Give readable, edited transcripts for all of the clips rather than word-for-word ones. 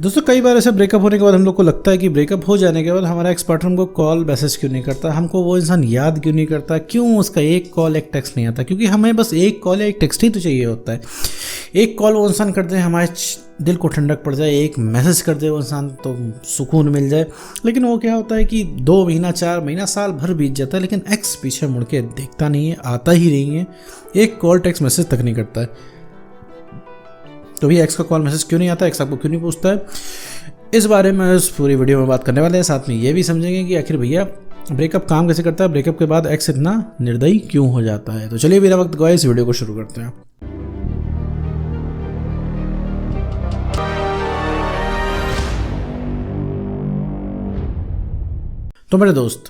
दोस्तों कई बार ऐसे ब्रेकअप होने के बाद हम लोग को लगता है कि ब्रेकअप हो जाने के बाद हमारा एक्स पार्टनर हमको कॉल मैसेज क्यों नहीं करता, हमको वो इंसान याद क्यों नहीं करता, क्यों उसका एक कॉल एक टेक्स्ट नहीं आता। क्योंकि हमें बस एक कॉल या एक टेक्स्ट ही तो चाहिए होता है। एक कॉल वो इंसान करते हैं हमारे दिल को ठंडक पड़ जाए, एक मैसेज कर दे वो इंसान तो सुकून मिल जाए। लेकिन वो क्या होता है कि 2 महीना 4 महीना साल भर बीत जाता है, लेकिन एक्स पीछे मुड़ के देखता नहीं है, आता ही नहीं है, एक कॉल टेक्स्ट मैसेज तक नहीं करता है। तो भैया एक्स का कॉल मैसेज क्यों नहीं आता, एक्स आपको क्यों नहीं पूछता है, इस बारे में इस पूरी वीडियो में बात करने वाले हैं। साथ में ये भी समझेंगे कि आखिर भैया ब्रेकअप काम कैसे करता है, ब्रेकअप के बाद एक्स इतना निर्दयी क्यों हो जाता है। तो चलिए बिना वक्त गवाए इस वीडियो को शुरू करते हैं। तो मेरे दोस्त,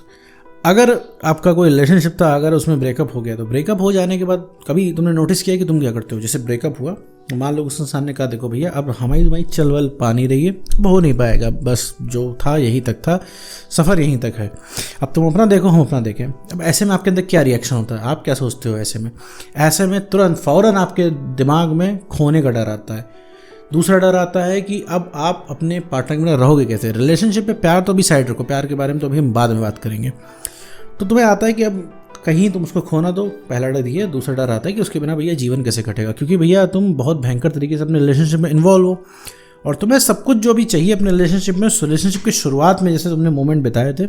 अगर आपका कोई रिलेशनशिप था, अगर उसमें ब्रेकअप हो गया, तो ब्रेकअप हो जाने के बाद कभी तुमने नोटिस किया कि तुम क्या करते हो। जैसे ब्रेकअप हुआ, मान लो उस इंसान ने कहा देखो भैया अब हमारी तुम्हारी चलवल पा नहीं रही है, अब हो नहीं पाएगा, बस जो था यहीं तक था, सफ़र यहीं तक है, अब तुम अपना देखो हम अपना देखें। अब ऐसे में आपके अंदर क्या रिएक्शन होता है, आप क्या सोचते हो। ऐसे में तुरंत फ़ौरन आपके दिमाग में खोने का डर आता है। दूसरा डर आता है कि अब आप अपने पार्टनर के बिना रहोगे कैसे। रिलेशनशिप पे प्यार तो अभी साइड रखो, प्यार के बारे में तो अभी हम बाद में बात करेंगे। तो तुम्हें आता है कि अब कहीं तुम उसको खो ना दो, पहला डर ये। दूसरा डर आता है कि उसके बिना भैया जीवन कैसे कटेगा, क्योंकि भैया तुम बहुत भयंकर तरीके से अपने रिलेशनशिप में इन्वॉल्व हो और तुम्हें सब कुछ जो भी चाहिए अपने रिलेशनशिप में, रिलेशनशिप की शुरुआत में जैसे तुमने मोमेंट बिताए थे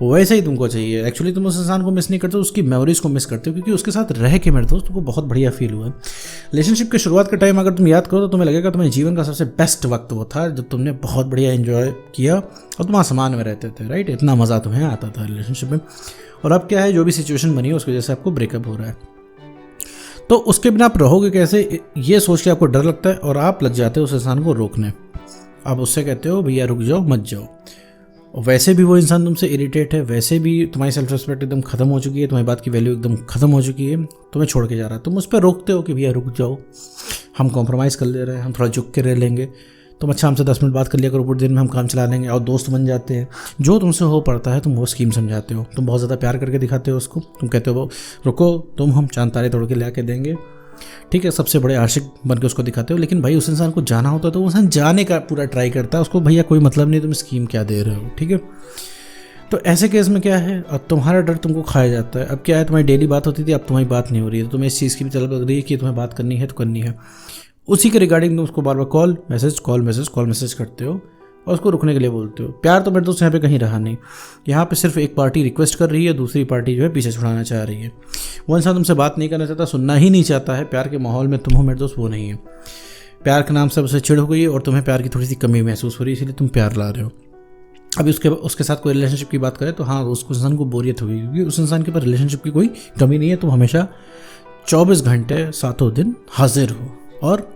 वैसे ही तुमको चाहिए। एक्चुअली तुम उस इंसान को मिस नहीं करते, उसकी मेमोरीज को मिस करते हो, क्योंकि उसके साथ रह के मेरे दोस्त तुमको बहुत बढ़िया फील हुआ है। रिलेशनशिप की शुरुआत का टाइम अगर तुम याद करो तो तुम्हें लगेगा तुम्हें जीवन का सबसे बेस्ट वक्त वो था जब तुमने बहुत बढ़िया एंजॉय किया और तुम आसमान में रहते थे, राइट। इतना मज़ा तुम्हें आता था रिलेशनशिप में। और अब क्या है, जो भी सिचुएशन बनी है उसकी वजह से आपको ब्रेकअप हो रहा है, तो उसके बिना आप रहोगे कैसे, ये सोच के आपको डर लगता है और आप लग जाते हो उस इंसान को रोकने। आप उससे कहते हो भैया रुक जाओ मत जाओ। वैसे भी वो इंसान तुमसे इरिटेट है, वैसे भी तुम्हारी सेल्फ रिस्पेक्ट एकदम खत्म हो चुकी है, तुम्हारी बात की वैल्यू एकदम खत्म हो चुकी है, तुम्हें छोड़ के जा रहा है। तुम उस पर रोकते हो कि भैया रुक जाओ, हम कॉम्प्रोमाइज़ कर ले रहे हैं, हम थोड़ा झुक के रह लेंगे, तुम अच्छा हमसे 10 मिनट बात कर लिया करो, पूरे दिन में हम काम चला लेंगे, और दोस्त बन जाते हैं। जो तुमसे हो पड़ता है तुम वो स्कीम समझाते हो, तुम बहुत ज़्यादा प्यार करके दिखाते हो उसको। तुम कहते हो रुको तुम हम चांद तारे तोड़ के ला के देंगे, ठीक है, सबसे बड़े आशिक बन के उसको दिखाते हो। लेकिन भाई उस इंसान को जाना होता है तो वो इंसान जाने का पूरा ट्राई करता है, उसको भैया कोई मतलब नहीं तुम स्कीम क्या दे रहे हो, ठीक है। तो ऐसे केस में क्या है, अब तुम्हारा डर तुमको खाया जाता है। अब क्या है, तुम्हारी डेली बात होती थी, अब तुम्हारी बात नहीं हो रही है, तो तुम्हें इस चीज़ की भी तलब लग रही है कि तुम्हें बात करनी है तो करनी है। उसी के रिगार्डिंग तुम उसको बार बार कॉल मैसेज करते हो और उसको रुकने के लिए बोलते हो। प्यार तो मेरे दोस्त यहाँ पे कहीं रहा नहीं, यहाँ पे सिर्फ एक पार्टी रिक्वेस्ट कर रही है, दूसरी पार्टी जो है पीछे छुड़ाना चाह रही है। वो इंसान तुमसे बात नहीं करना चाहता, सुनना ही नहीं चाहता है। प्यार के माहौल में तुम हो मेरे दोस्त, वो नहीं है। प्यार के नाम से उसे चिढ़ हो गई है और तुम्हें प्यार की थोड़ी सी कमी महसूस हो रही है, इसलिए तुम प्यार ला रहे हो। अभी उसके साथ कोई रिलेशनशिप की बात करें तो हाँ, उस इंसान को बोरियत होगी, क्योंकि उस इंसान के पास रिलेशनशिप की कोई कमी नहीं है। तुम हमेशा 24 घंटे 7 दिन हाजिर हो, और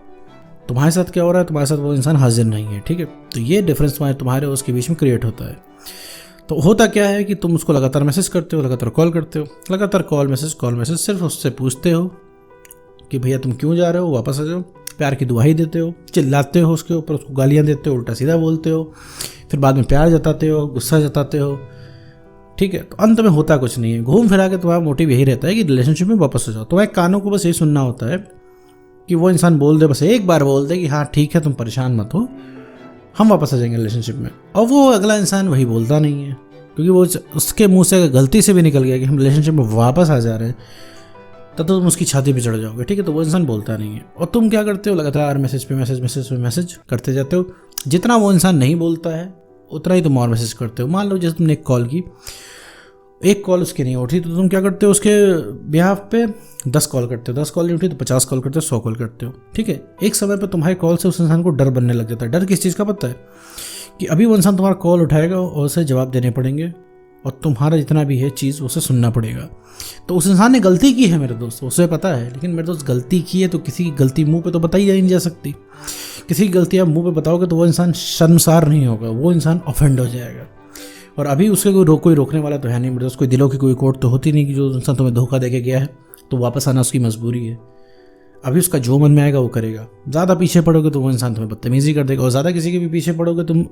तुम्हारे साथ क्या हो रहा है, तुम्हारे साथ वो इंसान हाजिर नहीं है, ठीक है। तो ये डिफरेंस तुम्हारे और उसके बीच में क्रिएट होता है। तो होता क्या है कि तुम उसको लगातार मैसेज करते हो, लगातार कॉल करते हो, लगातार कॉल मैसेज, सिर्फ उससे पूछते हो कि भैया तुम क्यों जा रहे हो, वापस आ जाओ। प्यार की दुहाई देते हो, चिल्लाते हो उसके ऊपर, उसको गालियाँ देते हो, उल्टा सीधा बोलते हो, फिर बाद में प्यार जताते हो, गुस्सा जताते हो, ठीक है। तो अंत में होता कुछ नहीं है। घूम फिरा के तुम्हारा मोटिव यही रहता है कि रिलेशनशिप में वापस हो जाओ। तुम्हारे कानों को बस यही सुनना होता है कि वो इंसान बोल दे, बस एक बार बोल दे कि हाँ ठीक है तुम परेशान मत हो, हम वापस आ जाएंगे रिलेशनशिप में। और वो अगला इंसान वही बोलता नहीं है, क्योंकि वो उसके मुंह से गलती से भी निकल गया कि हम रिलेशनशिप में वापस आ जा रहे हैं, तब तो तुम उसकी छाती पे चढ़ जाओगे, ठीक है। तो वो इंसान बोलता नहीं है और तुम क्या करते हो, लगातार मैसेज पे मैसेज करते जाते हो। जितना वो इंसान नहीं बोलता है उतना ही तुम और मैसेज करते हो। मान लो जैसे तुमने एक कॉल की, एक कॉल उसकी नहीं उठी तो तुम क्या करते हो, उसके बिहाफ पे 10 कॉल करते हो, 10 कॉल नहीं उठी तो 50 कॉल करते हो, 100 कॉल करते हो, ठीक है। एक समय पर तुम्हारे कॉल से उस इंसान को डर बनने लग जाता है। डर किस चीज़ का पता है, कि अभी वो इंसान तुम्हारा कॉल उठाएगा और उसे जवाब देने पड़ेंगे और तुम्हारा जितना भी है चीज़ उसे सुनना पड़ेगा। तो उस इंसान ने गलती की है मेरे दोस्त, उसे पता है, लेकिन मेरे दोस्त गलती की है तो किसी की गलती मुंह पे तो बताई जा नहीं जा सकती। किसी की गलती आप मुंह पे बताओगे तो वो इंसान शर्मसार नहीं होगा, वो इंसान ऑफेंड हो जाएगा। और अभी उसके कोई रोकने वाला तो है नहीं मेरे दोस्त, कोई दिलों की कोई कोर्ट तो होती नहीं कि जो इंसान तुम्हें धोखा देके गया है तो वापस आना उसकी मजबूरी है। अभी उसका जो मन में आएगा वो करेगा। ज़्यादा पीछे पड़ोगे तो वो इंसान तुम्हें बदतमीज़ी कर देगा, और ज़्यादा किसी के भी पीछे पड़ोगे तुम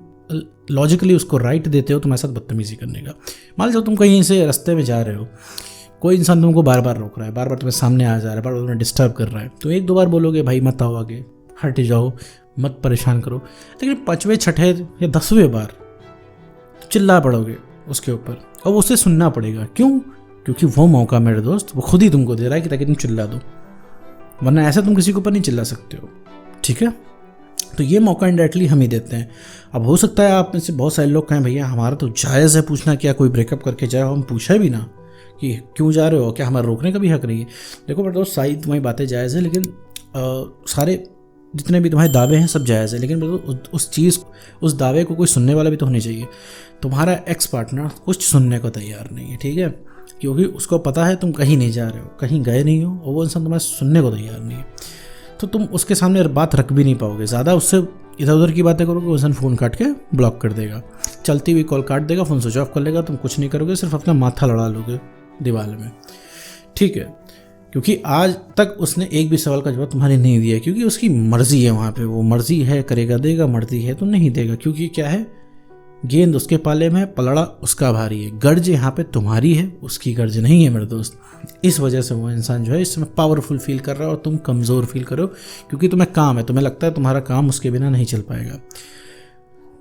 लॉजिकली उसको राइट देते हो तुम्हारे साथ बदतमीज़ी करने का। मान लो तुम कहीं से रास्ते में जा रहे हो, कोई इंसान तुमको बार बार रोक रहा है, बार बार तुम्हें सामने आ जा रहा है, बार बार तुम्हें डिस्टर्ब कर रहा है, तो 1-2 बार बोलोगे भाई मत आओ आगे, हट जाओ, मत परेशान करो। लेकिन 5वें 6ठे या 10वें बार चिल्ला पड़ोगे उसके ऊपर और उसे सुनना पड़ेगा। क्यों? क्योंकि वो मौका मेरे दोस्त वो खुद ही तुमको दे रहा है कि ताकि तुम चिल्ला दो, वरना ऐसा तुम किसी के ऊपर नहीं चिल्ला सकते हो। ठीक है, तो ये मौका इंडायरेक्टली हम ही देते हैं। अब हो सकता है आप में से बहुत सारे लोग कहें भैया हमारा तो जायज़ है पूछना, क्या कोई ब्रेकअप करके जाए, हम पूछा भी ना कि क्यों जा रहे हो, क्या हमारा रोकने का भी हक नहीं है। देखो मेरे दोस्त सारी तुम्हारी बातें जायज़ है, लेकिन सारे जितने भी तुम्हारे दावे हैं सब जायज़ है, लेकिन उस चीज़ उस दावे को कोई सुनने वाला भी तो होना चाहिए। तुम्हारा एक्स पार्टनर कुछ सुनने को तैयार नहीं है, ठीक है, क्योंकि उसको पता है तुम कहीं नहीं जा रहे हो, कहीं गए नहीं हो, और वो इंसान तुम्हारे सुनने को तैयार नहीं है। तो तुम उसके सामने बात रख भी नहीं पाओगे, ज़्यादा उससे इधर उधर की बातें करोगे, वो इंसान फ़ोन काट के ब्लॉक कर देगा, चलती हुई कॉल काट देगा, फ़ोन स्विच ऑफ कर लेगा, तुम कुछ नहीं करोगे, सिर्फ अपना माथा लड़ा लोगे दीवार में। ठीक है, क्योंकि आज तक उसने एक भी सवाल का जवाब तुम्हारे नहीं दिया, क्योंकि उसकी मर्ज़ी है, वहाँ पे वो मर्ज़ी है करेगा देगा, मर्ज़ी है तो नहीं देगा, क्योंकि क्या है, गेंद उसके पाले में है, पलड़ा उसका भारी है, गर्ज यहाँ पे तुम्हारी है, उसकी गर्ज नहीं है मेरे दोस्त। इस वजह से वो इंसान जो है इस समय पावरफुल फील कर रहा है और तुम कमज़ोर फील करो, क्योंकि तुम्हें काम है, तुम्हें लगता है तुम्हारा काम उसके बिना नहीं चल पाएगा।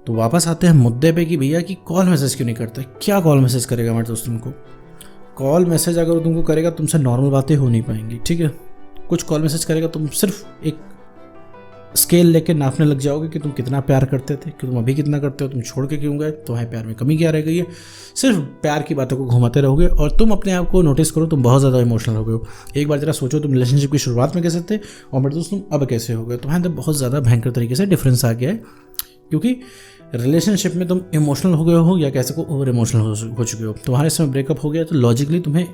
तो वापस आते हैं मुद्दे पे कि भैया कि कॉल मैसेज क्यों नहीं करता। क्या कॉल मैसेज करेगा मेरे दोस्त तुमको? कॉल मैसेज अगर तुमको करेगा तुमसे नॉर्मल बातें हो नहीं पाएंगी, ठीक है। कुछ कॉल मैसेज करेगा तुम सिर्फ एक स्केल लेके नापने लग जाओगे कि तुम कितना प्यार करते थे, कि तुम अभी कितना करते हो, तुम छोड़ के क्यों गए, तुम्हारे प्यार में कमी क्या रह गई है। सिर्फ प्यार की बातों को घुमाते रहोगे और तुम अपने आप को नोटिस करो, तुम बहुत ज़्यादा इमोशनल हो गए हो। एक बार जरा सोचो तुम रिलेशनशिप की शुरुआत में कैसे थे और मेरे दोस्त तुम अब कैसे हो गए। तुम्हारे अंदर बहुत ज़्यादा भयंकर तरीके से डिफरेंस आ गया है, क्योंकि रिलेशनशिप में तुम इमोशनल हो गए हो या कैसे को ओवर इमोशनल हो चुके हो। तुम्हारे समय ब्रेकअप हो गया तो लॉजिकली तुम्हें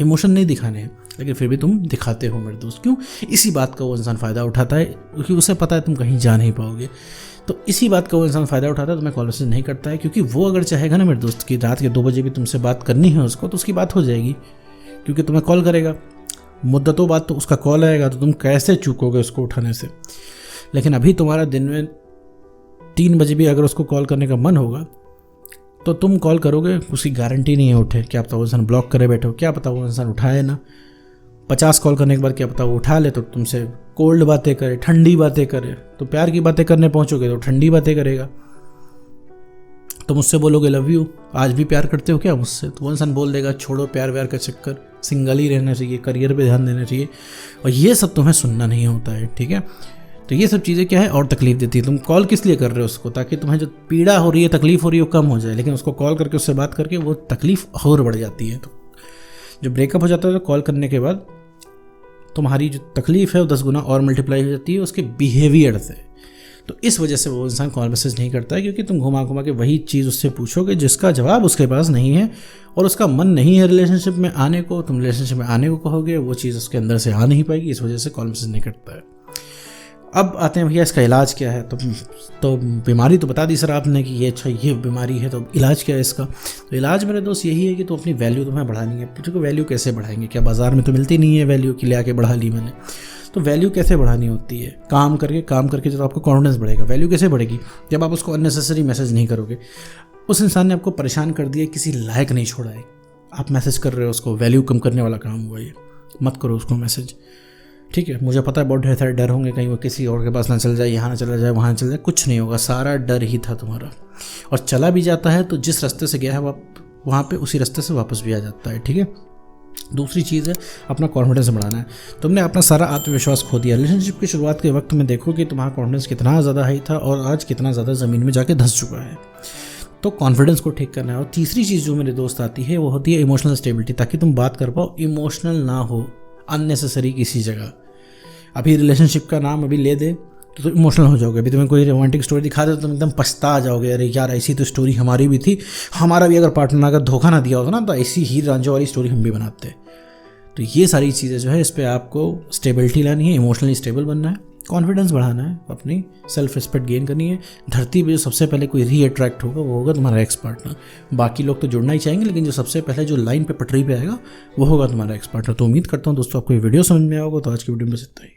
इमोशन नहीं दिखाने हैं, लेकिन फिर भी तुम दिखाते हो मेरे दोस्त। क्यों? इसी बात का वो इंसान फ़ायदा उठाता है, क्योंकि उसे पता है तुम कहीं जा नहीं पाओगे। तो इसी बात का वो इंसान फ़ायदा उठाता है, तुम्हें कॉल मैसेज नहीं करता है, क्योंकि वो अगर चाहेगा ना मेरे दोस्त की रात के 2 बजे भी तुमसे बात करनी है उसको, तो उसकी बात हो जाएगी, क्योंकि तुम्हें कॉल करेगा, मुद्दतों बाद तो उसका कॉल आएगा, तो तुम कैसे चूकोगे उसको उठाने से। लेकिन अभी तुम्हारा दिन में 3 बजे भी अगर उसको कॉल करने का मन होगा तो तुम कॉल करोगे, उसकी गारंटी नहीं है उठे, क्या पता वो इंसान ब्लॉक करे बैठे हो, क्या पता वो इंसान उठाए ना। 50 कॉल करने के बाद क्या पता वो उठा ले तो तुमसे कोल्ड बातें करे, ठंडी बातें करे। तो प्यार की बातें करने पहुंचोगे तो ठंडी बातें करेगा। तो मुझसे बोलोगे लव यू, आज भी प्यार करते हो क्या मुझसे, तो वो इंसान बोल देगा छोड़ो प्यार व्यार का चक्कर, सिंगल ही रहना चाहिए, करियर पे ध्यान देना चाहिए। और ये सब तुम्हें सुनना नहीं होता है, ठीक है। तो ये सब चीज़ें क्या है और तकलीफ देती है। तुम कॉल किस लिए कर रहे हो उसको, ताकि तुम्हें जो पीड़ा हो रही है, तकलीफ हो रही है, वो कम हो जाए, लेकिन उसको कॉल करके उससे बात करके वो तकलीफ और बढ़ जाती है। तो जब ब्रेकअप हो जाता है तो कॉल करने के बाद तुम्हारी जो तकलीफ है वो 10 गुना और मल्टीप्लाई हो जाती है उसके बिहेवियर से। तो इस वजह से वो इंसान कॉल मैसेज नहीं करता है, क्योंकि तुम घुमा घुमा के वही चीज़ उससे पूछोगे जिसका जवाब उसके पास नहीं है और उसका मन नहीं है रिलेशनशिप में आने को। तुम रिलेशनशिप में आने को कहोगे, वो चीज़ उसके अंदर से आ नहीं पाएगी, इस वजह से कॉल मैसेज नहीं करता है। अब आते हैं भैया इसका इलाज क्या है। तो बीमारी तो बता दी सर आपने कि ये अच्छा ये बीमारी है, तो इलाज क्या है इसका। तो इलाज मेरे दोस्त यही है कि तो अपनी वैल्यू तुम्हें बढ़ानी है। तो वैल्यू कैसे बढ़ाएंगे, क्या बाज़ार में तो मिलती नहीं है वैल्यू कि ले आके बढ़ा ली मैंने। तो वैल्यू कैसे बढ़ानी होती है, काम करके जब आपको कॉन्फिडेंस बढ़ेगा। वैल्यू कैसे बढ़ेगी, जब आप उसको अननेसेसरी मैसेज नहीं करोगे। उस इंसान ने आपको परेशान कर दिया, किसी लायक नहीं छोड़ा है, आप मैसेज कर रहे हो उसको, वैल्यू कम करने वाला काम हुआ ये। मत करो उसको मैसेज, ठीक है। मुझे पता है बहुत ढेर सारे डर होंगे, कहीं वो किसी और के पास ना चल जाए, यहाँ ना चला जाए, वहाँ ना चल जाए। कुछ नहीं होगा, सारा डर ही था तुम्हारा। और चला भी जाता है तो जिस रास्ते से गया है वहाँ पे उसी रास्ते से वापस भी आ जाता है, ठीक है। दूसरी चीज़ है अपना कॉन्फिडेंस बढ़ाना है। तुमने अपना सारा आत्मविश्वास खो दिया। रिलेशनशिप की शुरुआत के वक्त में देखो कि तुम्हारा कॉन्फिडेंस कितना ज़्यादा हाई था और आज कितना ज़्यादा ज़मीन में जाके धंस चुका है। तो कॉन्फिडेंस को ठीक करना है। और तीसरी चीज़ जो मेरे दोस्त आती है वो होती है इमोशनल स्टेबिलिटी, ताकि तुम बात कर पाओ, इमोशनल ना हो अननेसेसरी किसी जगह। अभी रिलेशनशिप का नाम अभी ले दे तो तुम इमोशनल हो जाओगे। अभी तुम्हें कोई रोमांटिक स्टोरी दिखा दे तो तुम एकदम पछता जाओगे, अरे यार ऐसी तो स्टोरी हमारी भी थी, हमारा भी अगर पार्टनर अगर धोखा ना दिया होता ना तो ऐसी हीर रांझा वाली स्टोरी हम भी बनाते। तो ये सारी चीज़ें जो है इस पर आपको स्टेबिलिटी लानी है, इमोशनली स्टेबल बनना है, कॉन्फिडेंस बढ़ाना है, अपनी सेल्फ रिस्पेक्ट गेन करनी है। धरती पे जो सबसे पहले कोई री अट्रैक्ट होगा वो होगा तुम्हारा एक्स पार्टनर। बाकी लोग तो जुड़ना ही चाहेंगे, लेकिन जो सबसे पहले जो लाइन पे पटरी पे आएगा वो होगा तुम्हारा एक्स पार्टनर। तो उम्मीद करता हूँ दोस्तों आपको ये वीडियो समझ में आएगा। तो आज की वीडियो में बस इतना ही।